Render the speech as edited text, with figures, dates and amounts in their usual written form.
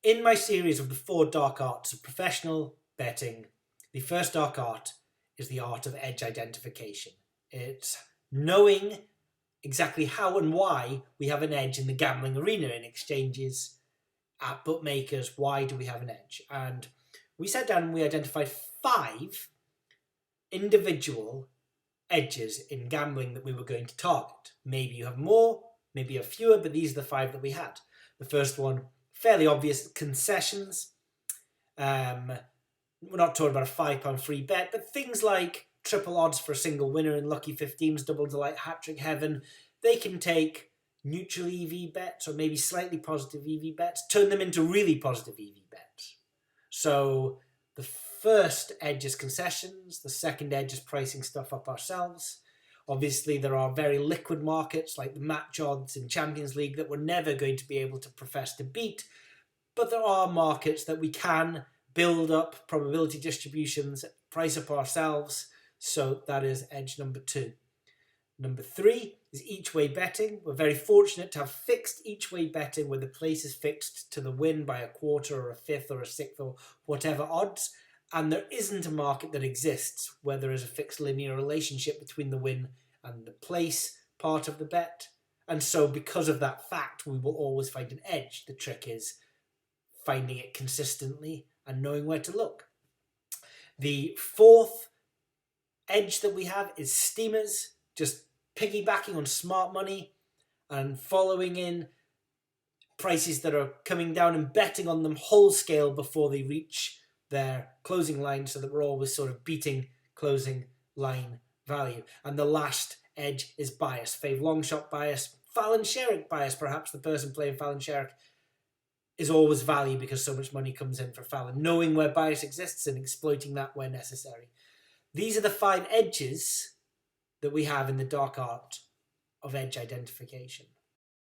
In my series of the 4 dark arts of professional betting, the first dark art is the art of edge identification. It's knowing exactly how and why we have an edge in the gambling arena, in exchanges, at bookmakers. Why do we have an edge? And we sat down and we identified 5 individual edges in gambling that we were going to target. Maybe you have more, maybe you have fewer, but these are the 5 that we had. The first one, fairly obvious, concessions. We're not talking about a £5 free bet, but things like triple odds for a single winner in Lucky 15s, double delight, hat-trick heaven. They can take neutral EV bets or maybe slightly positive EV bets, turn them into really positive EV bets. So the first edge is concessions. The second edge is pricing stuff up ourselves. Obviously, there are very liquid markets like the match odds in Champions League that we're never going to be able to profess to beat. But there are markets that we can build up probability distributions, price up ourselves. So that is edge number 2. Number 3 is each-way betting. We're very fortunate to have fixed each-way betting where the place is fixed to the win by a quarter or a fifth or a sixth or whatever odds. And there isn't a market that exists where there is a fixed linear relationship between the win and the place part of the bet. And so because of that fact, we will always find an edge. The trick is finding it consistently and knowing where to look. The 4th edge that we have is steamers, just piggybacking on smart money and following in prices that are coming down and betting on them whole scale before they reach their closing line, so that we're always sort of beating closing line value. And the last edge is bias, fave long shot bias, Fallon Sherrick bias. Perhaps the person playing Fallon Sherrick is always value because so much money comes in for Fallon, knowing where bias exists and exploiting that where necessary. These are the 5 edges that we have in the dark art of edge identification.